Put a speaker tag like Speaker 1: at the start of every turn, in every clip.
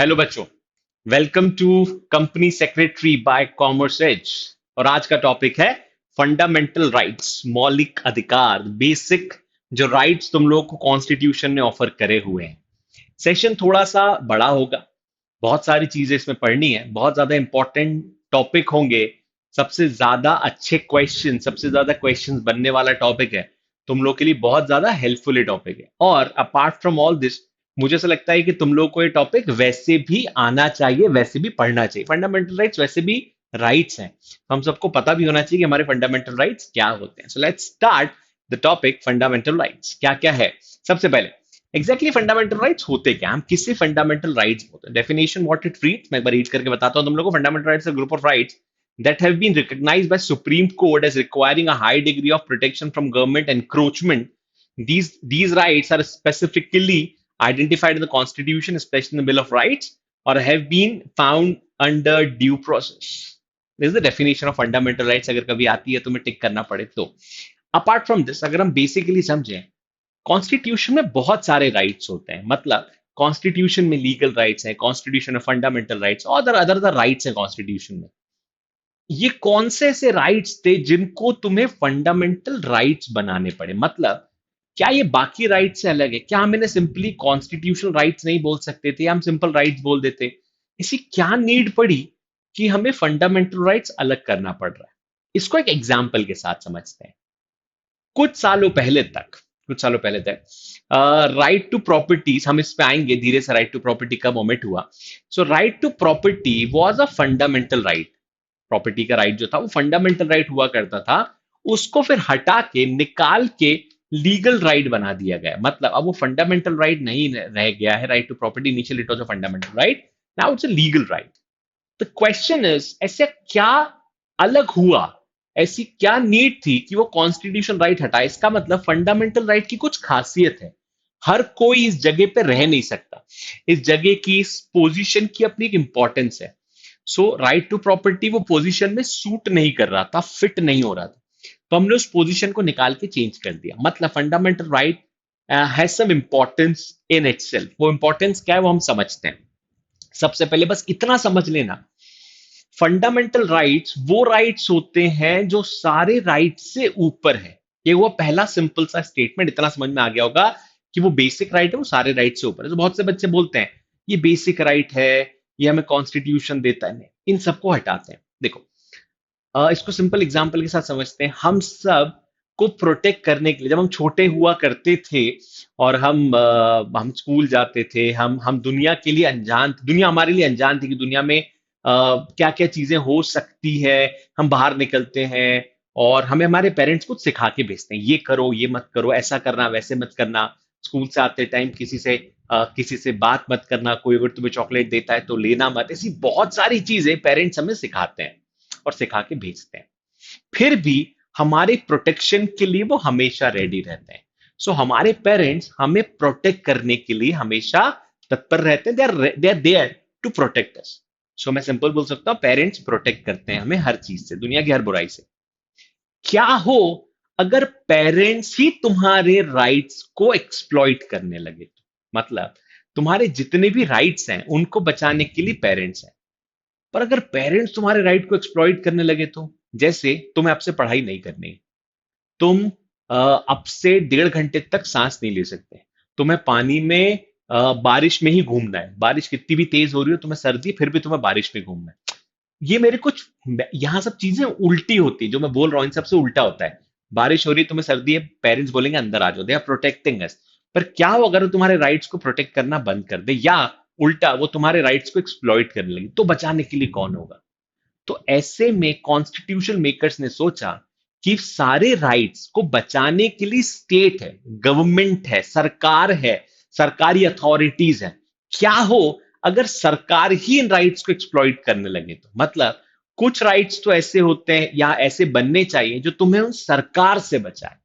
Speaker 1: Hello बच्चों, welcome to company secretary by commerce age. और आज का टॉपिक है फंडामेंटल राइट्स, मौलिक अधिकार, बेसिक जो राइट्स तुम लोग को कॉन्स्टिट्यूशन ने ऑफर करे हुए हैं। सेशन थोड़ा सा बड़ा होगा, बहुत सारी चीजें इसमें पढ़नी है, बहुत ज्यादा इंपॉर्टेंट टॉपिक होंगे। सबसे ज्यादा अच्छे क्वेश्चन, सबसे ज्यादा क्वेश्चंस बनने वाला टॉपिक है। तुम लोग के लिए बहुत ज्यादा हेल्पफुल टॉपिक है। और अपार्ट फ्रॉम ऑल दिस, मुझे ऐसा लगता है कि तुम लोग को ये टॉपिक वैसे भी आना चाहिए, वैसे भी पढ़ना चाहिए। फंडामेंटल राइट्स वैसे भी राइट्स हैं, हम सबको पता भी होना चाहिए कि हमारे फंडामेंटल राइट्स क्या होते हैं। So let's start the topic fundamental rights क्या क्या है। सबसे पहले एग्जैक्टली फंडामेंटल राइट्स होते क्या, हम किससे फंडामेंटल राइट्स बोलते हैं। डेफिनेशन व्हाट इट रीड्स, मैं एक बार रीड करके बताता हूं तुम लोगों को। Fundamental rights a group of rights that have been recognized by Supreme Court as requiring a high degree of protection from government encroachment. These rights are specifically identified in the Constitution, especially in the Bill of Rights, or have been found under due process. This is the definition of fundamental rights. अगर कभी आती है तुम्हें टिक करना पड़े तो। Apart from this, अगर हम बेसिकली समझें, कॉन्स्टिट्यूशन में बहुत सारे राइट्स होते हैं। मतलब कॉन्स्टिट्यूशन में लीगल राइट्स है, कॉन्स्टिट्यूशन में फंडामेंटल राइट्स और अदर अदर राइट्स है कॉन्स्टिट्यूशन में। ये कौन से ऐसे राइट्स थे जिनको तुम्हें फंडामेंटल राइट्स बनाने पड़े? मतलब क्या ये बाकी राइट से अलग है? क्या हम इन्हें सिंपली कॉन्स्टिट्यूशनल राइट्स नहीं बोल सकते थे, या हम सिंपल राइट्स बोल देते? इसी क्या नीड पड़ी कि हमें फंडामेंटल राइट्स अलग करना पड़ रहा है? इसको एक एग्जाम्पल के साथ समझते हैं। कुछ सालों पहले तक राइट टू प्रॉपर्टीज, हम इस पे आएंगे धीरे से, राइट टू प्रॉपर्टी कब ओमिट हुआ। So right to property was a fundamental right. Property का राइट जो था वो फंडामेंटल राइट हुआ करता था। उसको फिर हटा के, निकाल के लीगल राइट बना दिया गया। मतलब अब वो फंडामेंटल राइट नहीं रह गया है। Right to property initially it was a fundamental right, now it's a legal right. The question is, ऐसे क्या अलग हुआ, ऐसी क्या नीड थी कि वो कॉन्स्टिट्यूशन राइट हटाए? इसका मतलब फंडामेंटल राइट की कुछ खासियत है। हर कोई इस जगह पे रह नहीं सकता, इस जगह की, इस पोजीशन की अपनी एक इंपॉर्टेंस है। सो राइट टू प्रॉपर्टी वो पोजीशन में सूट नहीं कर रहा था, फिट नहीं हो रहा था, तो हमने उस पोजीशन को निकाल के चेंज कर दिया। मतलब fundamental right has some importance in itself. वो इंपॉर्टेंस क्या है वो हम समझते हैं। सबसे पहले बस इतना समझ लेना, फंडामेंटल राइट्स वो राइट्स होते हैं जो सारे राइट्स से ऊपर है। ये वो पहला सिंपल सा स्टेटमेंट, इतना समझ में आ गया होगा कि वो बेसिक राइट है, वो सारे राइट से ऊपर है। तो बहुत से बच्चे बोलते हैं ये बेसिक राइट है, ये हमें कॉन्स्टिट्यूशन देता है। नहीं, इन सबको हटाते हैं। देखो, इसको सिंपल एग्जांपल के साथ समझते हैं। हम सब को प्रोटेक्ट करने के लिए, जब हम छोटे हुआ करते थे और हम स्कूल जाते थे, हम दुनिया के लिए अनजान, दुनिया हमारे लिए अनजान थी कि दुनिया में क्या क्या चीजें हो सकती है। हम बाहर निकलते हैं और हमें हमारे पेरेंट्स कुछ सिखा के भेजते हैं, ये करो, ये मत करो, ऐसा करना, वैसे मत करना। स्कूल से आते टाइम किसी से बात मत करना, कोई अगर तुम्हें चॉकलेट देता है तो लेना मत। ऐसी बहुत सारी चीजें पेरेंट्स हमें सिखाते हैं और सिखा के भेजते हैं। फिर भी हमारे प्रोटेक्शन के लिए वो हमेशा रेडी रहते हैं। सो हमारे पेरेंट्स हमें प्रोटेक्ट करने के लिए हमेशा तत्पर रहते हैं। They are there to protect us. So मैं सिंपल बोल सकता हूं, पेरेंट्स प्रोटेक्ट करते हैं हमें हर चीज से, दुनिया की हर बुराई से। क्या हो अगर पेरेंट्स ही तुम्हारे राइट्स को एक्सप्लॉइट करने लगे तो? मतलब तुम्हारे जितने भी राइट्स हैं उनको बचाने के लिए पेरेंट्स हैं, पर अगर पेरेंट्स तुम्हारे राइट को एक्सप्लॉइट करने लगे तो? जैसे तुम्हें आपसे पढ़ाई नहीं करनी है, तुम अब से 1.5 घंटे तक सांस नहीं ले सकते, तुम्हें पानी में बारिश में ही घूमना है, बारिश कितनी भी तेज हो रही हो, तुम्हें सर्दी फिर भी तुम्हें बारिश में घूमना है। ये मेरे कुछ यहाँ सब चीजें उल्टी होती है, जो मैं बोल रहा हूँ इन सबसे उल्टा होता है। बारिश हो रही है, तुम्हें सर्दी है, पेरेंट्स बोलेंगे अंदर आ जाओ, दे आर प्रोटेक्टिंग अस। पर क्या हो अगर वो तुम्हारे राइट्स को प्रोटेक्ट करना बंद कर दे, या उल्टा वो तुम्हारे राइट्स को एक्सप्लॉइट करने लगे, तो बचाने के लिए कौन होगा? तो ऐसे में कॉन्स्टिट्यूशन मेकर्स ने सोचा कि सारे राइट्स को बचाने के लिए स्टेट है, गवर्नमेंट है, सरकार है, सरकारी अथॉरिटीज है। क्या हो अगर सरकार ही इन राइट्स को एक्सप्लॉइट करने लगे तो? मतलब कुछ राइट्स तो ऐसे होते हैं या ऐसे बनने चाहिए जो तुम्हें उन सरकार से बचाए,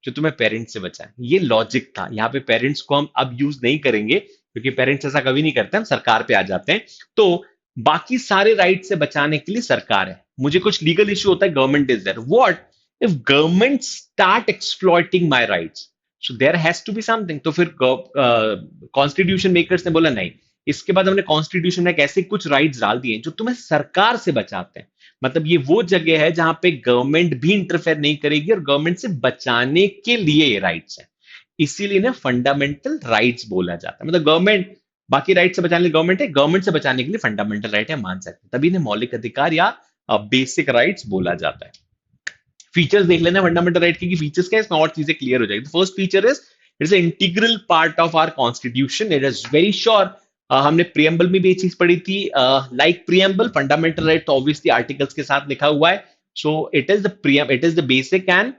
Speaker 1: जो तुम्हें पेरेंट्स से बचाए। ये लॉजिक था। यहाँ पे पेरेंट्स को हम अब यूज नहीं करेंगे क्योंकि पेरेंट्स ऐसा कभी नहीं करते, हम सरकार पे आ जाते हैं। तो बाकी सारे राइट से बचाने के लिए सरकार है। मुझे कुछ लीगल इश्यू होता है, government is there. What if government start exploiting my rights? So there has to be something. तो फिर कॉन्स्टिट्यूशन मेकर्स ने बोला नहीं, इसके बाद हमने कॉन्स्टिट्यूशन में ऐसे कुछ राइट्स डाल दिए जो तुम्हें सरकार से बचाते हैं। मतलब ये वो जगह है जहां पे गवर्नमेंट भी इंटरफेयर नहीं करेगी और गवर्नमेंट से बचाने के लिए ये राइट्स है। इसीलिए ना फंडामेंटल राइट्स बोला जाता है। मतलब गवर्नमेंट बाकी राइट से बचाने के लिए गवर्नमेंट है, गवर्नमेंट से बचाने के लिए फंडामेंटल राइट है, मान सकते हैं, तभी इन्हें मौलिक अधिकार या बेसिक राइट्स बोला जाता है। फीचर्स देख लेना फंडामेंटल राइट की फीचर्स क्या है, इसमें और चीजें क्लियर हो जाएगी। First feature is it is integral part of our constitution, it is very sure. हमने प्रियम्बल में भी ये चीज पढ़ी थी। लाइक प्रियम्बल फंडामेंटल राइट तो ऑब्वियसली आर्टिकल्स के साथ लिखा हुआ है, so it is the basic and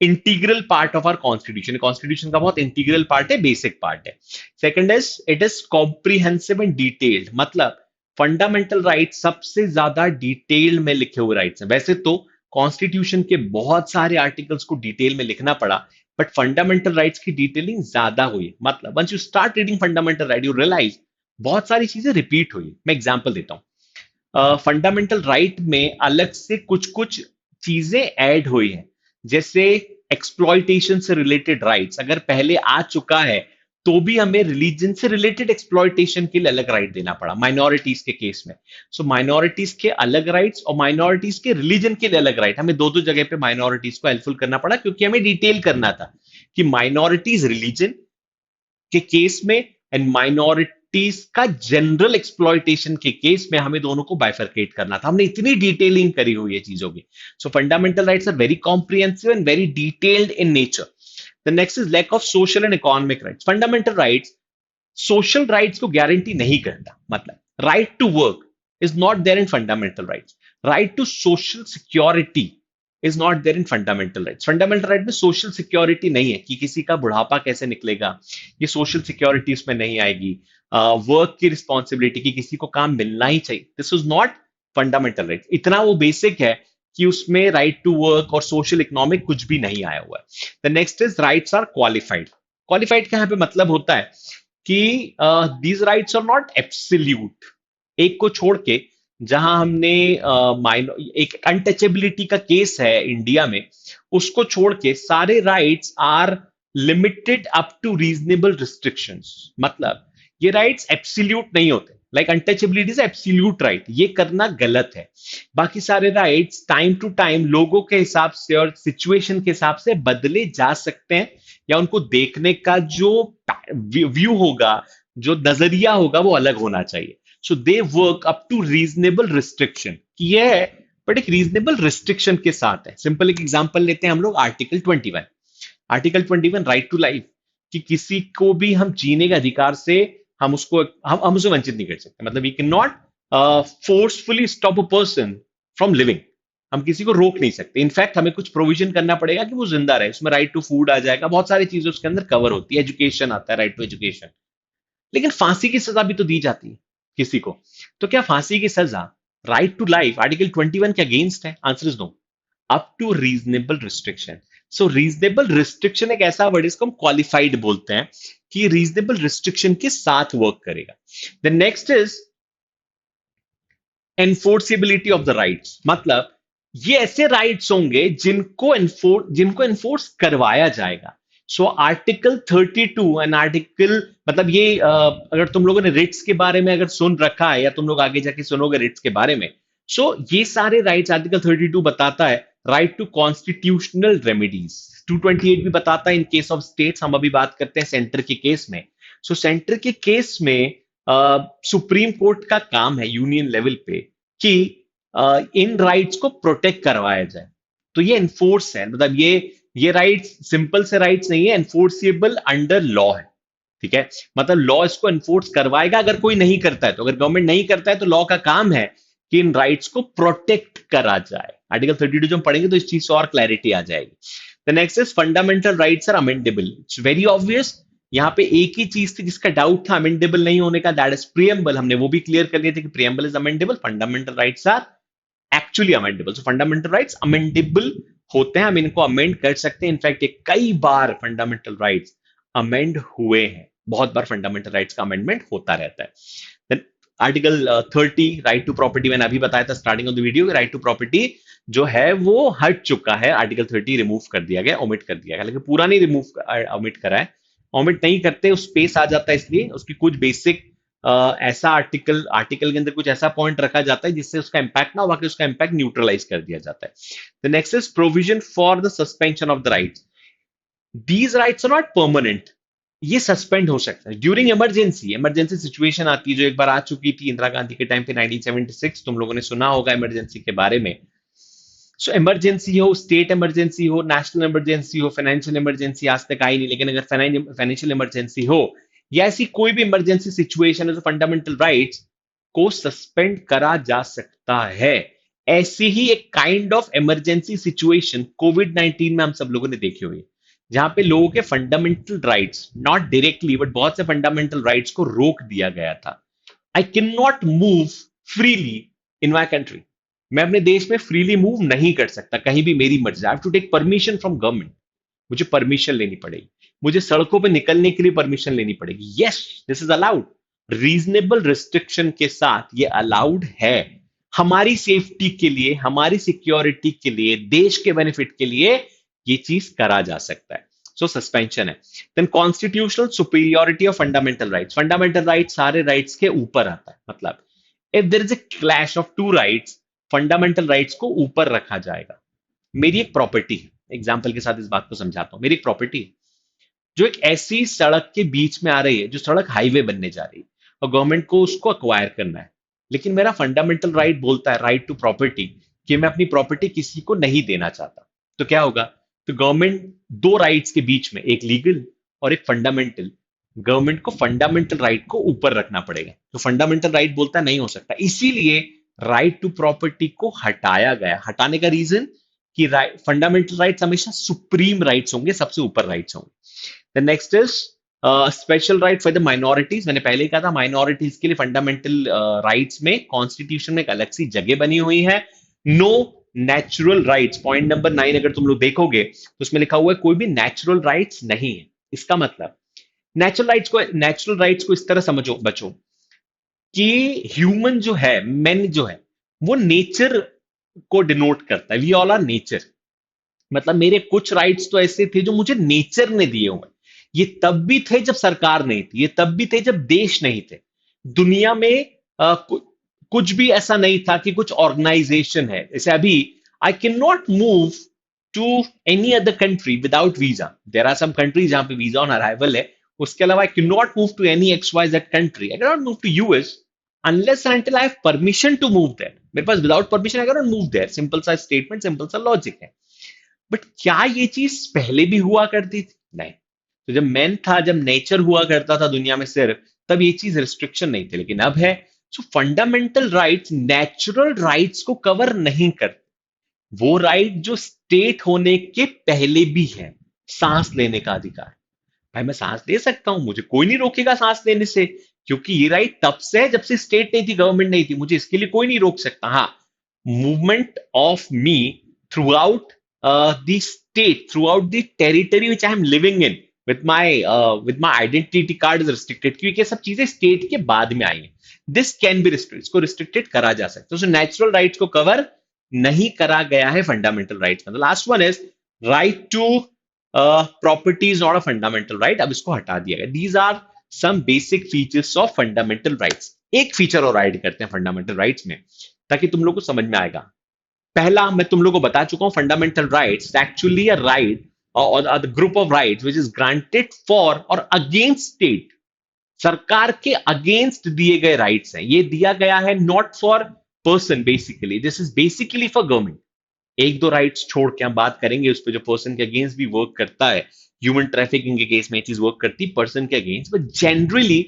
Speaker 1: integral part of our constitution. Constitution का बहुत इंटीग्रल पार्ट है, बेसिक पार्ट है। Second is it is comprehensive and detailed, मतलब फंडामेंटल राइट सबसे ज्यादा डिटेल्ड में लिखे हुए राइट्स हैं। वैसे तो कॉन्स्टिट्यूशन के बहुत सारे आर्टिकल्स को डिटेल में लिखना पड़ा, बट फंडामेंटल राइट्स की डिटेलिंग ज्यादा हुई। मतलब once you start reading fundamental right you realise बहुत सारी चीजें रिपीट हुई। मैं एग्जांपल देता हूं। फंडामेंटल राइट में अलग से कुछ कुछ चीजें ऐड हुई हैं, जैसे एक्सप्लॉयटेशन से रिलेटेड राइट्स अगर पहले आ चुका है तो भी हमें रिलीजन से रिलेटेड एक्सप्लॉयटेशन के लिए अलग राइट देना पड़ा माइनॉरिटीज के केस में। सो माइनॉरिटीज के अलग राइट्स और माइनॉरिटीज के रिलीजन के लिए अलग राइट, हमें दो दो जगह पे माइनॉरिटीज को हेल्पफुल करना पड़ा, क्योंकि हमें डिटेल करना था कि माइनॉरिटीज रिलीजन के केस में एंड माइनॉरिटीज का जनरल एक्सप्लॉयटेशन के केस में हमें दोनों को बाइफरकेट करना था। हमने इतनी डिटेलिंग करी हुई है चीजों की। So fundamental rights are very comprehensive and very detailed in nature. The next is lack of social and economic rights. Fundamental rights social rights को गारंटी नहीं करता। मतलब right to work is not there in fundamental rights, right to social security is not there in fundamental rights. Fundamental right में social security नहीं है कि किसी का बुढ़ापा कैसे निकलेगा, ये सोशल सिक्योरिटी इसमें नहीं आएगी। वर्क की रिस्पॉन्सिबिलिटी कि किसी को काम मिलना ही चाहिए, this is not fundamental right. इतना वो बेसिक है कि उसमें राइट टू वर्क और सोशल इकोनॉमिक कुछ भी नहीं आया हुआ है। The next is rights are qualified. Qualified का यहाँ पे मतलब होता है कि these rights are not absolute. एक को छोड़ के जहां हमने एक अनटचेबिलिटी का केस है इंडिया में, उसको छोड़ के सारे rights are limited up to reasonable restrictions. मतलब ये राइट्स एब्सोल्यूट नहीं होते, like untouchability is absolute right, ये करना गलत है। बाकी सारे राइट्स टाइम टू टाइम लोगों के हिसाब से और सिचुएशन के हिसाब से बदले जा सकते हैं, या उनको देखने का जो व्यू होगा, जो नजरिया होगा, वो अलग होना चाहिए। So they work up to reasonable restriction, ये है बट एक रीजनेबल रिस्ट्रिक्शन के साथ है। सिंपल एक एग्जांपल लेते हैं हम लोग, article 21। Article 21 right to life, कि किसी को भी हम जीने के अधिकार से हम उसे वंचित नहीं कर सकते। मतलब we can not forcefully stop a person from living, हम किसी को रोक नहीं सकते। इनफैक्ट हमें कुछ प्रोविजन करना पड़ेगा कि वो जिंदा रहे। उसमें राइट टू फूड आ जाएगा, बहुत सारी चीजें उसके अंदर कवर होती है, एजुकेशन आता है, राइट टू एजुकेशन। लेकिन फांसी की सजा भी तो दी जाती है किसी को, तो क्या फांसी की सजा राइट टू लाइफ आर्टिकल 21 के अगेंस्ट है? Answer is no, up to reasonable restriction. So reasonable restriction एक ऐसा वर्ड, इसको हम क्वालिफाइड बोलते हैं, कि रीजनेबल रिस्ट्रिक्शन के साथ वर्क करेगा। The next is enforceability of the rights. मतलब ये ऐसे राइट्स होंगे जिनको एनफोर्स करवाया जाएगा। सो आर्टिकल 32 एंड आर्टिकल, मतलब ये अगर तुम लोगों ने रिट्स के बारे में अगर सुन रखा है, या तुम लोग आगे जाके सुनोगे रिट्स के बारे में, सो ये सारे राइट्स आर्टिकल 32 बताता है राइट टू कॉन्स्टिट्यूशनल रेमेडीज। 228 भी बताता है इन केस ऑफ स्टेट्स। हम अभी बात करते हैं सेंटर के केस में। सो सेंटर के केस में सुप्रीम कोर्ट का काम है यूनियन लेवल पे कि इन राइट्स को प्रोटेक्ट करवाया जाए। तो ये एनफोर्स है, मतलब ये राइट्स सिंपल से राइट्स नहीं है, एनफोर्सिबल अंडर लॉ है। ठीक है, मतलब लॉ इसको एनफोर्स करवाएगा अगर कोई नहीं करता है तो। अगर गवर्नमेंट नहीं करता है तो लॉ का काम है कि इन राइट्स को प्रोटेक्ट करा जाए। आर्टिकल 32 जब हम पढ़ेंगे तो इस चीज से और क्लैरिटी आ जाएगी। The next is fundamental rights are amendable. It's very obvious, यहाँ पे एक ही चीज थी जिसका डाउट था अमेंडेबल नहीं होने का, दैट इज प्रियम्बल। हमने वो भी क्लियर कर लिए थे कि preamble is amendable, fundamental rights are actually amendable. So fundamental rights amendable होते हैं, हम इनको अमेंड कर सकते हैं। इनफैक्ट ये कई बार फंडामेंटल राइट्स अमेंड हुए हैं, बहुत बार फंडामेंटल राइट्स का अमेंडमेंट होता रहता है। Then article 30 right to property, मैंने अभी बताया था starting of the video, right to property जो है वो हट चुका है। आर्टिकल 30 रिमूव कर दिया गया, ओमिट कर दिया गया, लेकिन पूरा नहीं रिमूव ओमिट करा है। ओमिट नहीं करते, उस स्पेस आ जाता है, इसलिए उसकी कुछ बेसिक ऐसा आर्टिकल आर्टिकल के अंदर कुछ ऐसा पॉइंट रखा जाता है जिससे उसका इंपैक्ट ना हो, बाकी उसका इंपैक्ट न्यूट्रलाइज कर दिया जाता है. The next is provision for the suspension of the rights. These rights are not permanent. ये सस्पेंड हो सकता है ड्यूरिंग इमरजेंसी. इमरजेंसी सिचुएशन आती है जो एक बार आ चुकी थी इंदिरा गांधी के टाइम पे 1976. तुम लोगों ने सुना होगा इमरजेंसी के बारे में. सो इमरजेंसी हो, स्टेट इमरजेंसी हो, नेशनल इमरजेंसी हो, फाइनेंशियल इमरजेंसी आज तक आई नहीं, लेकिन अगर फाइनेंशियल इमरजेंसी हो या ऐसी कोई भी इमरजेंसी सिचुएशन है तो फंडामेंटल राइट्स को सस्पेंड करा जा सकता है. ऐसी ही एक kind of emergency situation Covid 19 में हम सब लोगों ने देखी हुई है, जहां पे लोगों के fundamental rights, not directly but बहुत से फंडामेंटल राइट्स को रोक दिया गया था. आई can not move freely in my country. मैं अपने देश में फ्रीली मूव नहीं कर सकता कहीं भी मेरी मर्जी. I have to take permission from government. मुझे परमिशन लेनी पड़ेगी. मुझे सड़कों पे निकलने के लिए परमिशन लेनी पड़ेगी. Yes, this is allowed. Reasonable restriction के साथ ये अलाउड है. हमारी सेफ्टी के लिए, हमारी सिक्योरिटी के लिए, देश के बेनिफिट के लिए ये चीज करा जा सकता है. सो सस्पेंशन है. Then constitutional superiority of fundamental rights. Fundamental right सारे राइट्स के ऊपर आता है. मतलब if there is a clash of two rights, fundamental rights को ऊपर रखा जाएगा. मेरी एक प्रॉपर्टी है, एग्जाम्पल के साथ इस बात को समझाता हूं. मेरी एक प्रॉपर्टी है जो एक ऐसी सड़क के बीच में आ रही है, जो सड़क हाईवे बनने जा रही है और गवर्नमेंट को उसको अक्वायर करना है. लेकिन मेरा फंडामेंटल राइट बोलता है, राइट टू प्रॉपर्टी, कि मैं अपनी प्रॉपर्टी किसी को नहीं देना चाहता. तो क्या होगा? तो गवर्नमेंट दो राइट्स के बीच में, एक लीगल और एक फंडामेंटल, गवर्नमेंट को फंडामेंटल राइट को ऊपर रखना पड़ेगा. तो फंडामेंटल राइट बोलता नहीं हो सकता. इसीलिए राइट टू प्रॉपर्टी को हटाया गया. हटाने का रीजन कि फंडामेंटल राइट्स हमेशा सुप्रीम राइट्स होंगे, सबसे ऊपर राइट्स होंगे. The next is special right for the minorities. मैंने पहले ही कहा था माइनॉरिटीज के लिए फंडामेंटल राइट्स में कॉन्स्टिट्यूशन में एक अलग सी जगह बनी हुई है. No natural rights. Point number 9 अगर तुम लोग देखोगे तो उसमें लिखा हुआ है कोई भी नेचुरल राइट्स नहीं है. इसका मतलब नेचुरल राइट्स को इस तरह समझो बच्चों कि ह्यूमन जो है, मैन जो है, वो नेचर को डिनोट करता है. We all are nature. मतलब मेरे कुछ राइट्स तो ऐसे थे जो मुझे नेचर ने दिए हुए. ये तब भी थे जब सरकार नहीं थी. ये तब भी थे जब देश नहीं थे. दुनिया में कुछ भी ऐसा नहीं था कि कुछ ऑर्गेनाइजेशन है. जैसे अभी I can not move to any other country without visa. There are some countries जहां पे वीजा ऑन अराइवल है. उसके अलावा I can not move to any X Y Z country. I can not move to US unless and until I have permission to move there. मेरे पास without permission I cannot move there. Simple सा statement, simple सा logic है. But क्या ये चीज पहले भी हुआ करती थी? नहीं. तो जब मैन था, जब नेचर हुआ करता था दुनिया में सिर्फ, तब ये चीज रिस्ट्रिक्शन नहीं थी. लेकिन अब है. सो फंडामेंटल राइट्स नेचुरल राइट्स को कवर नहीं करते. वो राइट जो स्टेट होने के पहले भी है. सांस लेने का अधिकार. भाई मैं सांस ले सकता हूं, मुझे कोई नहीं रोकेगा सांस लेने से, क्योंकि ये राइट तब से है जब से स्टेट नहीं थी, गवर्नमेंट नहीं थी. मुझे इसके लिए कोई नहीं रोक सकता. हाँ, movement of me through out the state, through out the territory which I am living in with my identity card is restricted, क्योंकि ये सब चीजें स्टेट के बाद में आई हैं. This can be restricted. इसको रिस्ट्रिक्टेड करा जा सकता है. तो नेचुरल राइट्स को कवर नहीं करा गया है फंडामेंटल राइट्स में. Last one is right to property is not a fundamental right. अब इसको हटा दिया गया. These are some basic features of fundamental rights. एक फीचर और ऐड करते हैं फंडामेंटल राइट्स में ताकि तुम लोग को समझ में आएगा. पहला मैं तुम लोग को बता चुका हूं, fundamental rights actually a right or the group of rights which is granted for or against state. सरकार के अगेंस्ट दिए गए राइट्स हैं. ये दिया गया है not for person. Basically this is basically for government. एक दो राइट्स छोड़ के हम बात करेंगे उस पर जो पर्सन के अगेंस्ट भी वर्क करता है. ह्यूमन ट्रैफिकिंग के केस में ये चीज वर्क करती है पर्सन के अगेंस्ट. बट जनरली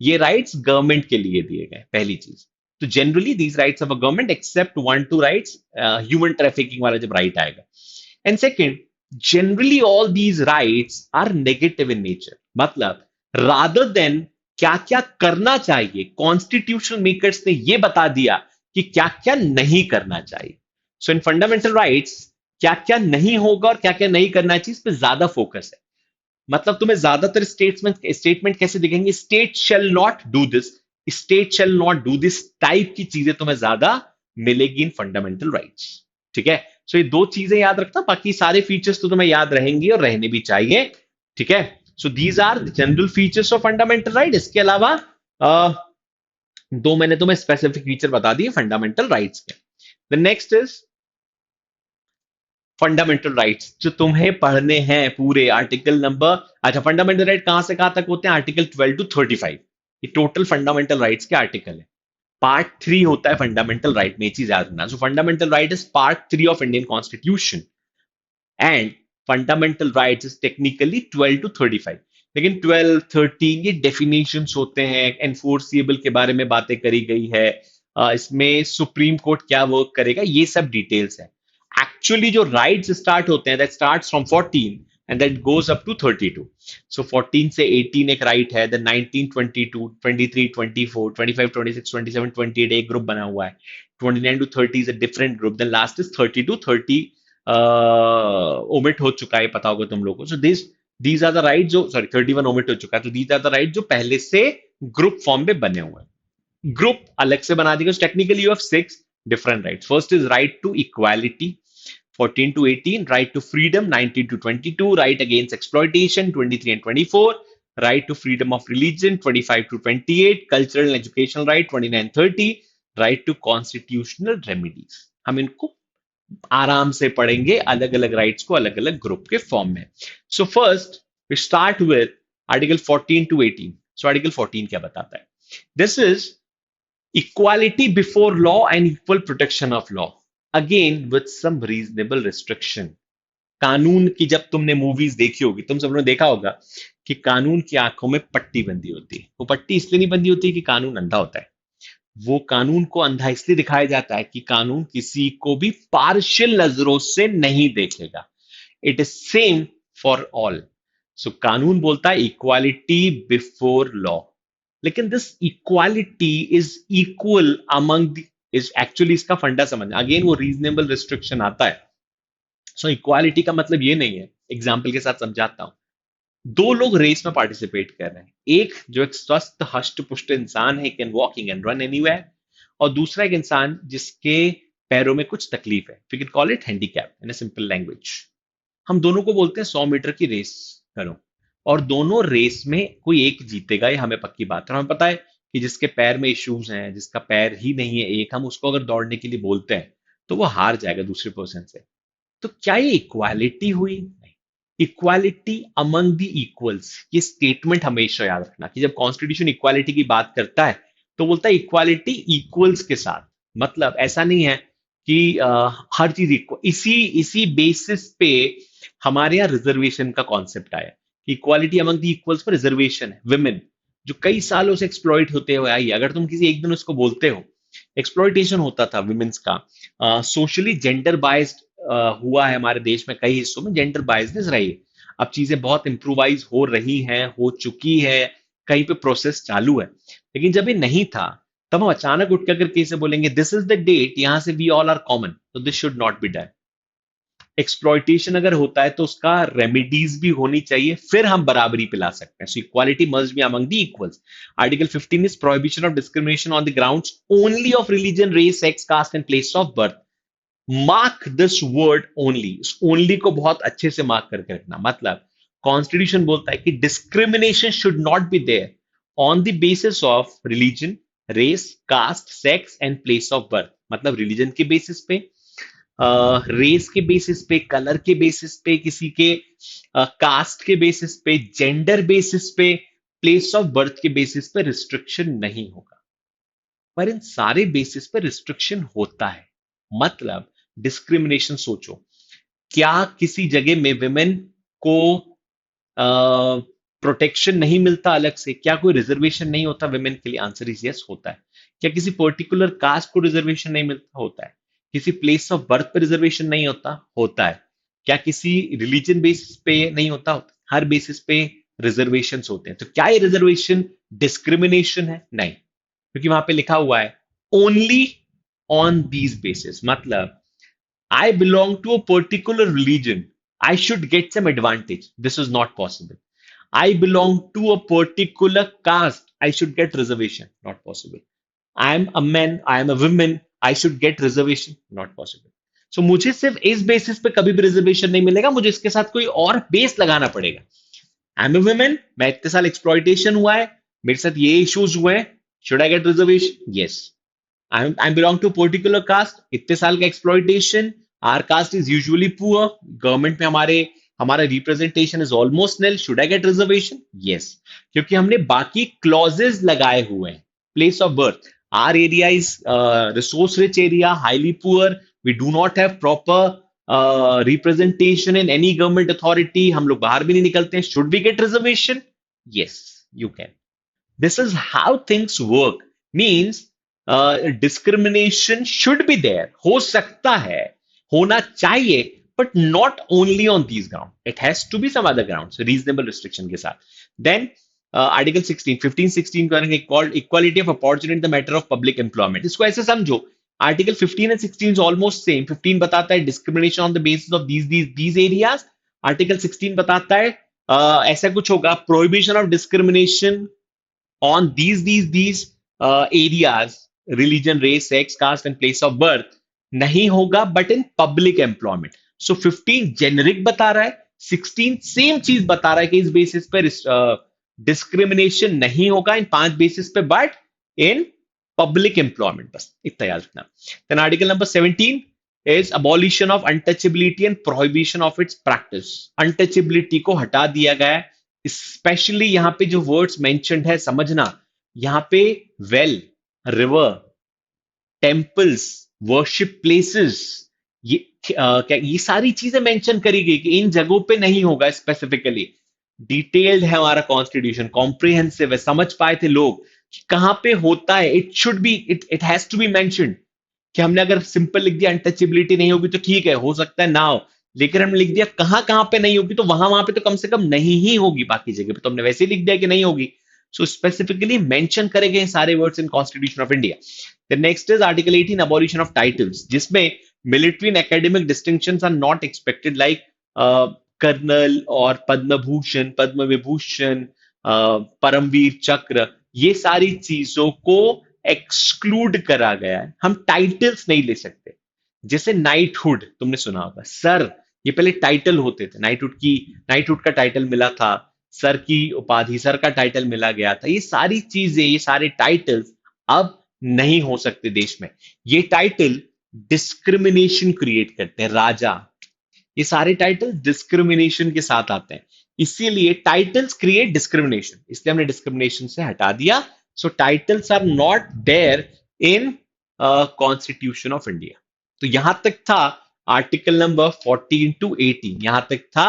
Speaker 1: ये राइट्स गवर्नमेंट के लिए दिए गए. पहली चीज तो generally these rights of a government except 1-2 rights. Human trafficking वाला जब राइट आएगा. And second, generally all these rights are negative in nature. मतलब rather than क्या क्या करना चाहिए, कॉन्स्टिट्यूशनल मेकर्स ने ये बता दिया कि क्या क्या नहीं करना चाहिए. सो इन फंडामेंटल राइट्स क्या क्या नहीं होगा और क्या क्या नहीं करना चाहिए, इस पे ज्यादा फोकस है. मतलब तुम्हें ज्यादातर स्टेटमेंट कैसे दिखेंगे? State shall not do this, state shall not do this type की चीजें तुम्हें ज्यादा मिलेगी इन फंडामेंटल राइट्स. ठीक है. सो ये दो चीजें याद रखना. बाकी सारे फीचर्स तो तुम्हें याद रहेंगी और रहने भी चाहिए. ठीक है. So these are the general features of fundamental right. इसके अलावा दो मैंने तुम्हें स्पेसिफिक फीचर बता दिए फंडामेंटल राइट्स के। The next is fundamental rights जो तुम्हें पढ़ने हैं पूरे आर्टिकल नंबर। अच्छा, फंडामेंटल राइट कहां से कहां तक होते हैं? आर्टिकल 12 to 35, ये टोटल फंडामेंटल राइट्स के आर्टिकल है। पार्ट 3 होता है फंडामेंटल राइट में, ये चीज याद रखना। सो fundamental right is part 3 of Indian constitution and fundamental rights is technically 12 to 35। लेकिन 12 13 ये डेफिनेशंस होते हैं, एनफोर्सिएबल के बारे में बातें करी गई है। इसमें सुप्रीम कोर्ट क्या वर्क करेगा, ये सब डिटेल्स है। एक्चुअली जो राइट्स स्टार्ट होते हैं that starts from 14 and that goes up to 32। So 14 से 18 एक राइट है, देन 19 22 23 24 25 26 27 28 एक ग्रुप बना हुआ है, 29 to 30 is a different group, then last is 30 to 30 omit हो चुका है, पता होगा तुम लोगों को। So these are the right जो, सॉरी 31 ओमिट हो चुका है, तो दीज आर द राइट जो पहले से ग्रुप फॉर्म में बने हुए हैं। ग्रुप अलग से बना देगा। Technically you have 6 different rights. First is right to equality, 14 to 18, right to freedom, 19 to 22, right against exploitation, 23 and 24, right to freedom of religion, 25 to 28, cultural and educational right, 29 30, right to constitutional remedies। हम इनको आराम से पढ़ेंगे, अलग अलग rights को अलग अलग ग्रुप के फॉर्म में। So first we start with article 14 to 18। So article 14 क्या बताता है? This is equality before law and equal protection of law, again with some reasonable restriction. कानून की जब तुमने मूवीज देखी होगी, तुम सबने देखा होगा कि कानून की आंखों में पट्टी बंधी होती है। वो पट्टी इसलिए नहीं बंधी होती कि कानून अंधा होता है, वो कानून को अंधा इसलिए दिखाया जाता है कि कानून किसी को भी पार्शियल नजरों से नहीं देखेगा। It is same for all. So कानून बोलता है इक्वालिटी बिफोर लॉ, लेकिन this equality is equal among, is actually इसका फंडा समझना। अगेन वो रीजनेबल रिस्ट्रिक्शन आता है। सो इक्वालिटी का मतलब ये नहीं है, एग्जाम्पल के साथ समझाता हूं। दो लोग रेस में पार्टिसिपेट कर रहे हैं, एक जो एक स्वस्थ हष्ट पुष्ट इंसान है, can walking and run anywhere, और दूसरा एक इंसान जिसके पैरों में कुछ तकलीफ है, we can call it handicap in a simple language. हम दोनों को बोलते हैं 100 मीटर की रेस करो, और दोनों रेस में कोई एक जीतेगा, ये हमें पक्की बात है। हमें पता है कि जिसके पैर में इश्यूज हैं, जिसका पैर ही नहीं है एक, हम उसको अगर दौड़ने के लिए बोलते हैं तो वो हार जाएगा दूसरे पर्सन से। तो क्या ये इक्वालिटी हुई? नहीं। इक्वालिटी अमंग द इक्वल्स, ये स्टेटमेंट हमेशा याद रखना कि जब कॉन्स्टिट्यूशन इक्वालिटी की बात करता है तो बोलता है इक्वालिटी इक्वल्स के साथ। मतलब ऐसा नहीं है कि हर चीज इक्वल, इसी इसी बेसिस पे हमारे यहाँ रिजर्वेशन का कॉन्सेप्ट आया कि इक्वालिटी अमंग द इक्वल्स पर रिजर्वेशन है। विमेन जो कई सालों से एक्सप्लॉइट होते हुए आई है, अगर तुम किसी एक दिन उसको बोलते हो एक्सप्लॉइटेशन होता था विमेन्स का, सोशली जेंडर बाइज्ड हुआ है हमारे देश में, कई हिस्सों में जेंडर बाइजनेस रही है। अब चीजें बहुत इंप्रूवाइज हो रही हैं, हो चुकी है, कहीं पे प्रोसेस चालू है। लेकिन जब ये नहीं था तब हम अचानक उठ कर कैसे बोलेंगे दिस इज द डेट, यहां से वी ऑल आर कॉमन, तो this should not be done. Exploitation अगर होता है तो उसका रेमेडीज भी होनी चाहिए, फिर हम बराबरी पिला सकते हैं। So equality must be among the equals. Article 15 is prohibition of discrimination on the grounds only of religion, race, sex, caste and place of birth. Mark this word only, इस ओनली को बहुत अच्छे से मार्क करके रखना। मतलब constitution बोलता है कि discrimination should not be there on the basis of religion, race, caste, sex and place of birth. मतलब रिलीजन के बेसिस पे, रेस के बेसिस पे, कलर के बेसिस पे, किसी के कास्ट के बेसिस पे, जेंडर बेसिस पे, प्लेस ऑफ बर्थ के बेसिस पे रिस्ट्रिक्शन नहीं होगा। पर इन सारे बेसिस पे रिस्ट्रिक्शन होता है। मतलब डिस्क्रिमिनेशन सोचो, क्या किसी जगह में विमेन को प्रोटेक्शन नहीं मिलता अलग से? क्या कोई रिजर्वेशन नहीं होता विमेन के लिए? आंसर इज यस, होता है। क्या किसी पर्टिकुलर कास्ट को रिजर्वेशन नहीं मिलता? होता है। किसी प्लेस ऑफ बर्थ पे रिजर्वेशन नहीं होता? होता है। क्या किसी रिलीजन बेसिस पे नहीं होता? होता है। हर बेसिस पे रिजर्वेशन होते हैं। तो क्या ये रिजर्वेशन डिस्क्रिमिनेशन है? नहीं, क्योंकि वहां पे लिखा हुआ है ओनली ऑन दीज बेसिस। मतलब I belong to a particular religion, I should get some advantage. This is not possible. I belong to a particular caste, I should get reservation. Not possible. I am a man, I am a woman, I should get reservation. Not possible. So मुझे सिर्फ इस basis पे कभी भी reservation नहीं मिलेगा, मुझे इसके साथ कोई और बेस लगाना पड़ेगा। आई एम ए वुमेन, मैं इतने साल एक्सप्लॉइटेशन हुआ है, मेरे साथ ये इश्यूज हुए हैं, Should I get reservation? Yes. I belong to particular caste. इतने साल का exploitation. Our caste is usually poor. Government में हमारा representation is almost nil. Should I get reservation? Yes. क्योंकि हमने बाकी clauses लगाए हुए हैं. Place of birth. Our area is resource rich area, highly poor. We do not have proper representation in any government authority. हम लोग बाहर भी नहीं निकलते हैं. Should we get reservation? Yes, you can. This is how things work. Means discrimination should be there. हो सकता है, होना चाहिए, but not only on these grounds. It has to be some other grounds. Reasonable restriction के साथ. Then Article 16, 15, 16 करेंगे called equality of opportunity in the matter of public employment. इसको ऐसे समझो. Article 15 and 16 is almost same. 15 बताता है discrimination on the basis of these areas. Article 16 बताता है ऐसा कुछ होगा prohibition of discrimination on these areas, religion, race, sex, caste and place of birth नहीं होगा, but in public employment. So 15 generic बता रहा है, 16 सेम चीज बता रहा है कि इस बेसिस पे डिस्क्रिमिनेशन नहीं होगा इन 5 बेसिस पे, बट इन पब्लिक एम्प्लॉयमेंट. बस इतना याद रखना. Then article number 17 is abolition of untouchability and prohibition of its practice. Untouchability को हटा दिया गया है. स्पेशली यहां पे जो वर्ड्स मेंशन्ड है समझना, यहां पे well, river, temples, worship places, ये क्या ये सारी चीजें मेंशन करी गई कि इन जगहों पे नहीं होगा. स्पेसिफिकली डिटेल्ड है हमारा कॉन्स्टिट्यूशन, कॉम्प्रिहेंसिव है, समझ पाए थे लोग कि कहां पे होता है. It should be, it has to be mentioned. कि हमने अगर सिंपल लिख दिया अनटचेबिलिटी नहीं होगी तो ठीक है, हो सकता है ना हो, लेकिन हमने लिख दिया कहां कहां पे नहीं होगी, तो वहां वहां पे तो कम से कम नहीं ही होगी, बाकी जगह पे तो हमने वैसे ही लिख दिया कि नहीं होगी. सो स्पेसिफिकली मेंशन करे गए सारे words in constitution of India. The next is article 18 abolition of titles, जिसमें military and academic distinctions are not expected, like colonel और पद्म भूषण, पद्म विभूषण, परमवीर चक्र, ये सारी चीजों को एक्सक्लूड करा गया है. हम टाइटल्स नहीं ले सकते. जैसे नाइटहुड तुमने सुना होगा, सर, ये पहले टाइटल होते थे. नाइटहुड का टाइटल मिला था, सर की उपाधि, सर का टाइटल मिला गया था. ये सारी चीजें, ये सारे टाइटल्स अब नहीं हो सकते देश में. ये टाइटल डिस्क्रिमिनेशन क्रिएट करते हैं. राजा, ये सारे टाइटल डिस्क्रिमिनेशन के साथ आते हैं. इसीलिए टाइटल्स क्रिएट डिस्क्रिमिनेशन, इसलिए हमने डिस्क्रिमिनेशन से हटा दिया. So titles are not there in constitution of India. तो यहां तक था आर्टिकल नंबर 14 टू 18, यहां तक था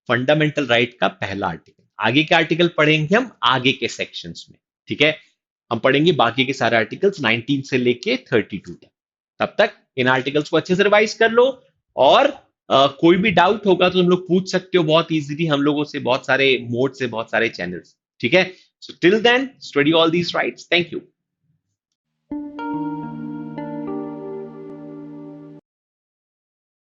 Speaker 1: फंडामेंटल राइट का पहला आर्टिकल. आगे के आर्टिकल पढ़ेंगे हम आगे के सेक्शंस में. ठीक है, हम पढ़ेंगे बाकी के सारे आर्टिकल्स 19 से लेके 32 तक. तब तक इन आर्टिकल्स को अच्छे से रिवाइज कर लो, और कोई भी डाउट होगा तो तुम लोग पूछ सकते हो बहुत इजीली हम लोगों से, बहुत सारे मोड से, बहुत सारे चैनल्स. ठीक है, so till then study all these rights. Thank you.